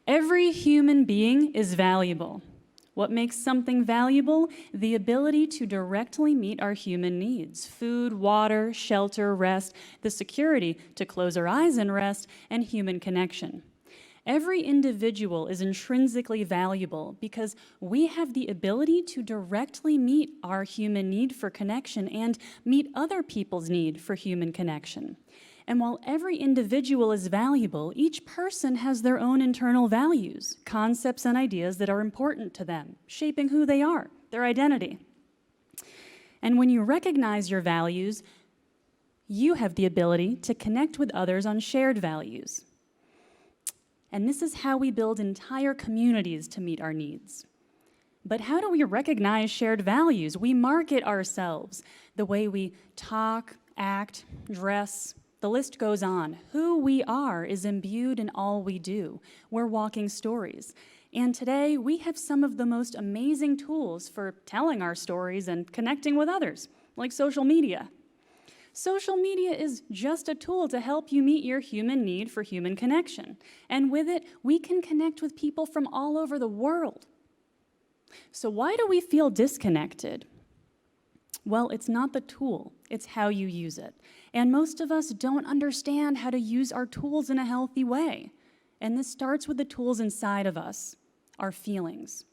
Every human being is valuable. What makes something valuable? The ability to directly meet our human needs: food, water, shelter, rest, the security to close our eyes and rest, and human connection. Every individual is intrinsically valuable because we have the ability to directly meet our human need for connection and meet other people's need for human connection. And while every individual is valuable, each person has their own internal values, concepts, and ideas that are important to them, shaping who they are, their identity. And when you recognize your values, you have the ability to connect with others on shared values. And this is how we build entire communities to meet our needs. But how do we recognize shared values? We market ourselves, the way we talk, act, dress. The list goes on. Who we are is imbued in all we do. We're walking stories. And today, we have some of the most amazing tools for telling our stories and connecting with others, like social media. Social media is just a tool to help you meet your human need for human connection. And with it, we can connect with people from all over the world. So why do we feel disconnected? Well, it's not the tool, it's how you use it. And most of us don't understand how to use our tools in a healthy way. And this starts with the tools inside of us, our feelings.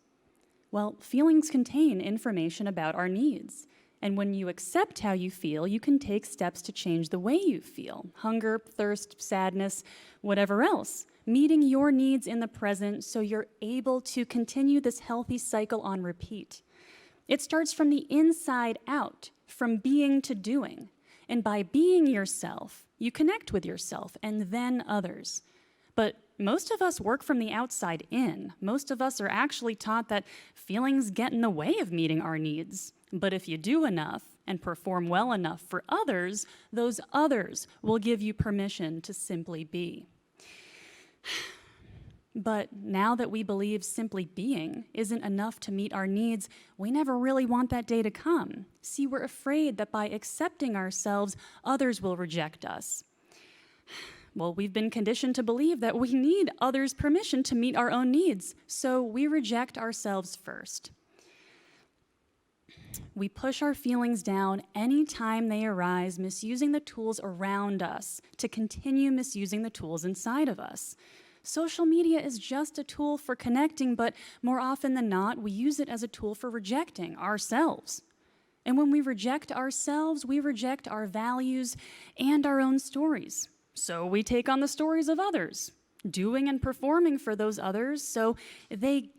Well, feelings contain information about our needs. And when you accept how you feel, you can take steps to change the way you feel: hunger, thirst, sadness, whatever else. Meeting your needs in the present so you're able to continue this healthy cycle on repeat. It starts from the inside out, from being to doing. And by being yourself, you connect with yourself and then others. But most of us work from the outside in. Most of us are actually taught that feelings get in the way of meeting our needs. But if you do enough and perform well enough for others, those others will give you permission to simply be. But now that we believe simply being isn't enough to meet our needs, we never really want that day to come. See, we're afraid that by accepting ourselves, others will reject us. Well, we've been conditioned to believe that we need others' permission to meet our own needs, so we reject ourselves first. We push our feelings down anytime they arise, misusing the tools around us to continue misusing the tools inside of us. Social media is just a tool for connecting, but more often than not, we use it as a tool for rejecting ourselves. And when we reject ourselves, we reject our values and our own stories. So we take on the stories of others, doing and performing for those others, so they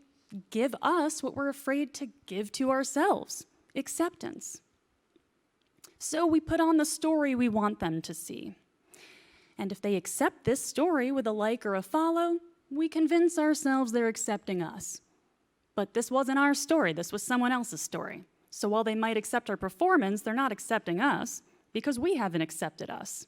give us what we're afraid to give to ourselves: acceptance. So we put on the story we want them to see. And if they accept this story with a like or a follow, we convince ourselves they're accepting us. But this wasn't our story, this was someone else's story. So while they might accept our performance, they're not accepting us because we haven't accepted us.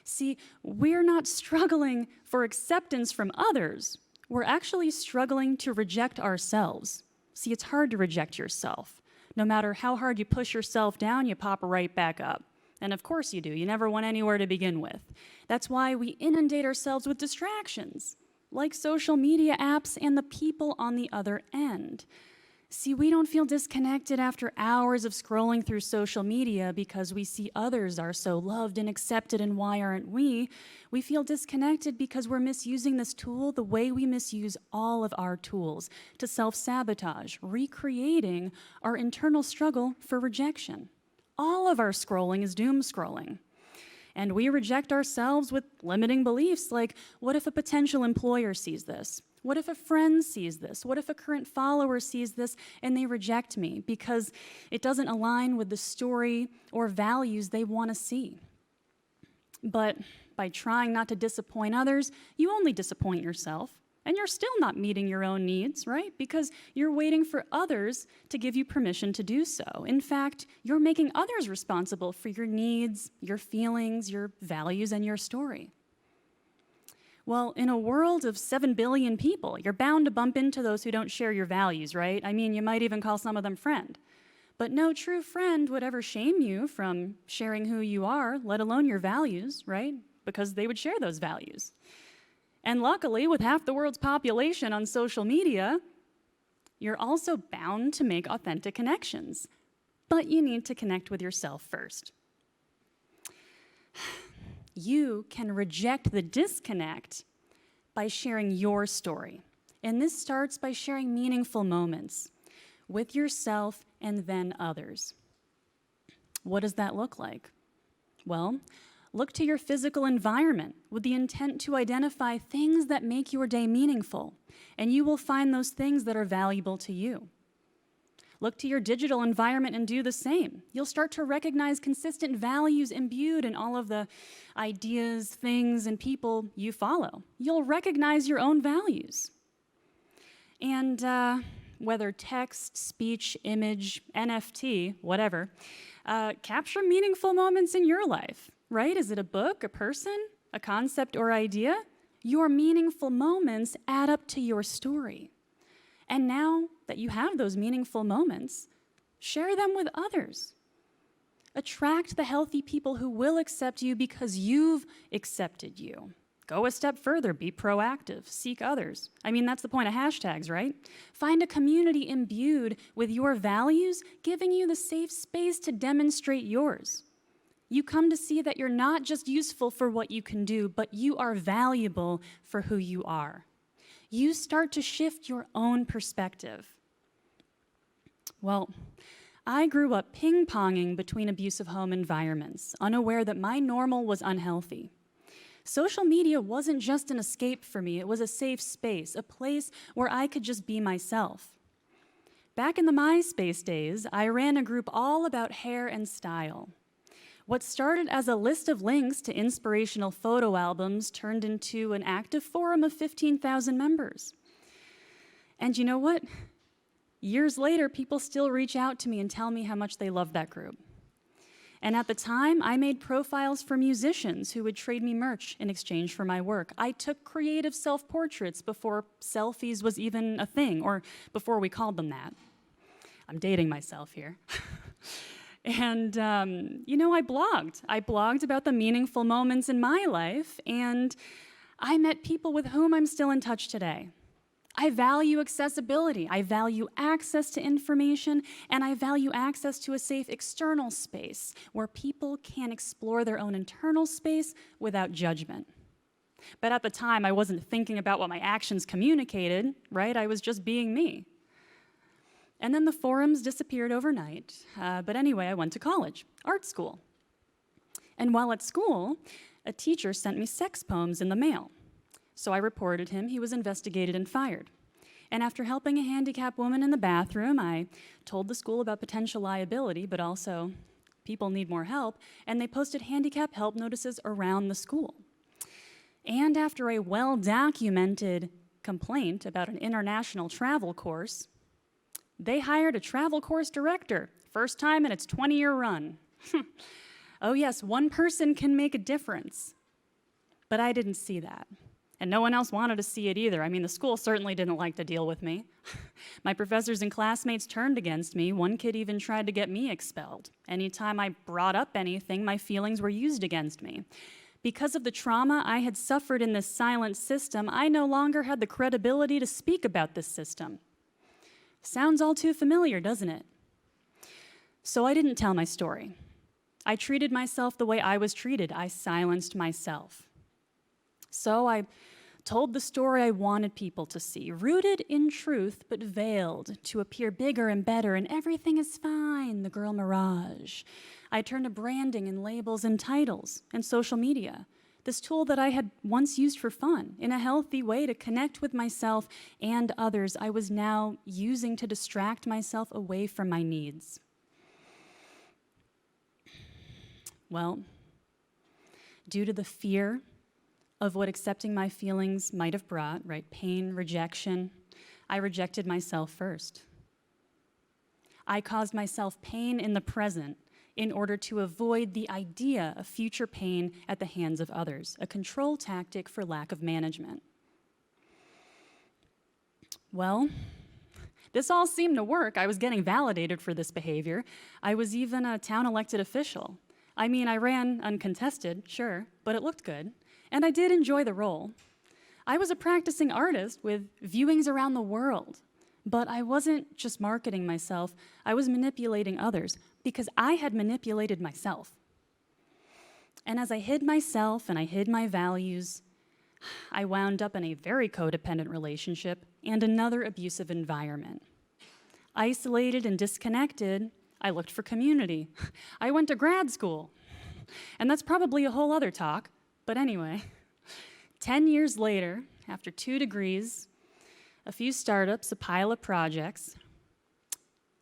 See, we're not struggling for acceptance from others. We're actually struggling to reject ourselves. See, it's hard to reject yourself. No matter how hard you push yourself down, you pop right back up. And of course you do. You never went anywhere to begin with. That's why we inundate ourselves with distractions, like social media apps and the people on the other end. See, we don't feel disconnected after hours of scrolling through social media because we see others are so loved and accepted, and why aren't we? We feel disconnected because we're misusing this tool the way we misuse all of our tools to self-sabotage, recreating our internal struggle for rejection. All of our scrolling is doom scrolling. And we reject ourselves with limiting beliefs like, what if a potential employer sees this? What if a friend sees this? What if a current follower sees this and they reject me because it doesn't align with the story or values they want to see? But by trying not to disappoint others, you only disappoint yourself. And you're still not meeting your own needs, right? Because you're waiting for others to give you permission to do so. In fact, you're making others responsible for your needs, your feelings, your values, and your story. Well, in a world of 7 billion people, you're bound to bump into those who don't share your values, right? I mean, you might even call some of them friend. But no true friend would ever shame you from sharing who you are, let alone your values, right? Because they would share those values. And luckily, with half the world's population on social media, you're also bound to make authentic connections. But you need to connect with yourself first. You can reject the disconnect by sharing your story. And this starts by sharing meaningful moments with yourself and then others. What does that look like? Well, look to your physical environment with the intent to identify things that make your day meaningful, and you will find those things that are valuable to you. Look to your digital environment and do the same. You'll start to recognize consistent values imbued in all of the ideas, things, and people you follow. You'll recognize your own values. And whether text, speech, image, NFT, whatever, capture meaningful moments in your life, right? Is it a book, a person, a concept, or idea? Your meaningful moments add up to your story. And now that you have those meaningful moments, share them with others. Attract the healthy people who will accept you because you've accepted you. Go a step further, be proactive, seek others. I mean, that's the point of hashtags, right? Find a community imbued with your values, giving you the safe space to demonstrate yours. You come to see that you're not just useful for what you can do, but you are valuable for who you are. You start to shift your own perspective. Well, I grew up ping-ponging between abusive home environments, unaware that my normal was unhealthy. Social media wasn't just an escape for me, it was a safe space, a place where I could just be myself. Back in the MySpace days, I ran a group all about hair and style. What started as a list of links to inspirational photo albums turned into an active forum of 15,000 members. And you know what? Years later, people still reach out to me and tell me how much they love that group. And at the time, I made profiles for musicians who would trade me merch in exchange for my work. I took creative self-portraits before selfies was even a thing, or before we called them that. I'm dating myself here. And, I blogged. I blogged about the meaningful moments in my life, and I met people with whom I'm still in touch today. I value accessibility. I value access to information, and I value access to a safe external space where people can explore their own internal space without judgment. But at the time, I wasn't thinking about what my actions communicated, right? I was just being me. And then the forums disappeared overnight. But anyway, I went to college, art school. And while at school, a teacher sent me sex poems in the mail. So I reported him. He was investigated and fired. And after helping a handicapped woman in the bathroom, I told the school about potential liability, but also people need more help, and they posted handicap help notices around the school. And after a well-documented complaint about an international travel course, they hired a travel course director, first time in its 20-year run. Oh yes, one person can make a difference. But I didn't see that. And no one else wanted to see it either. I mean, the school certainly didn't like to deal with me. My professors and classmates turned against me. One kid even tried to get me expelled. Anytime I brought up anything, my feelings were used against me. Because of the trauma I had suffered in this silent system, I no longer had the credibility to speak about this system. Sounds all too familiar, doesn't it? So I didn't tell my story. I treated myself the way I was treated. I silenced myself. So I told the story I wanted people to see, rooted in truth but veiled to appear bigger and better, and everything is fine, the girl mirage. I turned to branding and labels and titles and social media, this tool that I had once used for fun, in a healthy way to connect with myself and others, I was now using to distract myself away from my needs. Well, due to the fear of what accepting my feelings might have brought, right? Pain, rejection, I rejected myself first. I caused myself pain in the present in order to avoid the idea of future pain at the hands of others, a control tactic for lack of management. Well, this all seemed to work. I was getting validated for this behavior. I was even a town elected official. I mean, I ran uncontested, sure, but it looked good. And I did enjoy the role. I was a practicing artist with viewings around the world. But I wasn't just marketing myself, I was manipulating others because I had manipulated myself. And as I hid myself and I hid my values, I wound up in a very codependent relationship and another abusive environment. Isolated and disconnected, I looked for community. I went to grad school. And that's probably a whole other talk, but anyway. 10 years later, after 2 degrees, a few startups, a pile of projects,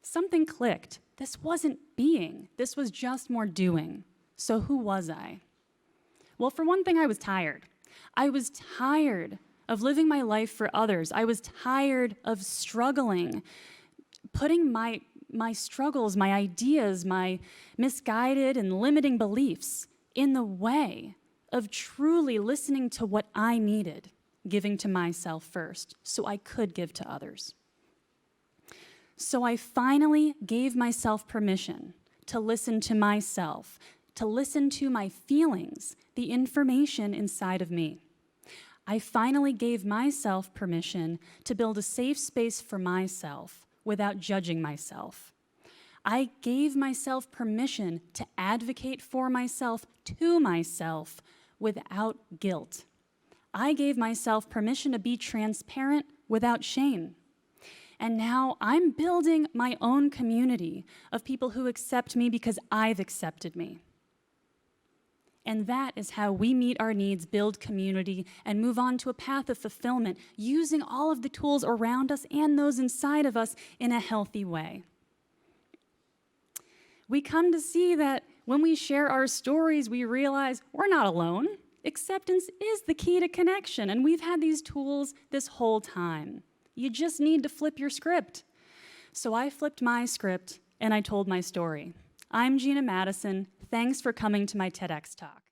something clicked. This wasn't being, this was just more doing. So who was I? Well, for one thing, I was tired. I was tired of living my life for others. I was tired of struggling, putting my struggles, my ideas, my misguided and limiting beliefs in the way of truly listening to what I needed, giving to myself first, so I could give to others. So I finally gave myself permission to listen to myself, to listen to my feelings, the information inside of me. I finally gave myself permission to build a safe space for myself without judging myself. I gave myself permission to advocate for myself to myself without guilt. I gave myself permission to be transparent without shame. And now I'm building my own community of people who accept me because I've accepted me. And that is how we meet our needs, build community, and move on to a path of fulfillment, using all of the tools around us and those inside of us in a healthy way. We come to see that when we share our stories, we realize we're not alone. Acceptance is the key to connection, and we've had these tools this whole time. You just need to flip your script. So I flipped my script, and I told my story. I'm Geena Matuson. Thanks for coming to my TEDx talk.